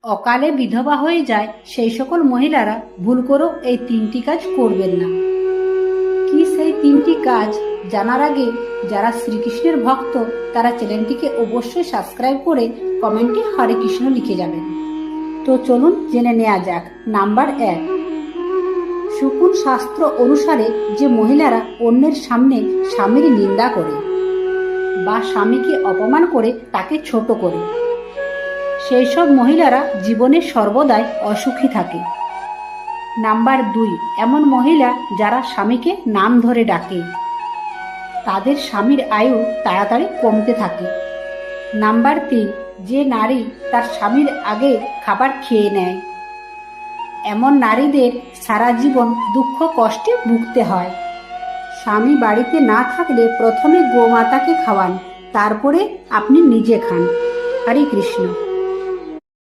অকালে বিধবা হয়ে যায় সেই সকল মহিলারা ভুল করেও এই তিনটি কাজ করবেন না। কি সেই তিনটি কাজ জানার আগে যারা শ্রীকৃষ্ণের ভক্ত তারা চ্যানেলটিকে অবশ্যই সাবস্ক্রাইব করে কমেন্টে হরে কৃষ্ণ লিখে যাবেন। তো চলুন জেনে নেওয়া যাক। নাম্বার 1, শুকুন শাস্ত্র অনুসারে যে মহিলারা অন্যের সামনে স্বামীর নিন্দা করে বা স্বামীকে অপমান করে তাকে ছোট করে, সেই সব মহিলারা জীবনে সর্বদাই অসুখী থাকে। নাম্বার 2, এমন মহিলা যারা স্বামীকে নাম ধরে ডাকে, তাদের স্বামীর আয়ু তাড়াতাড়ি কমতে থাকে। নাম্বার 3, যে নারী তার স্বামীর আগে খাবার খেয়ে নেয়, এমন নারীদের সারা জীবন দুঃখ কষ্টে ভুগতে হয়। স্বামী বাড়িতে না থাকলে প্রথমে গোমাতাকে খাওয়ান, তারপরে আপনি নিজে খান। হরে কৃষ্ণ।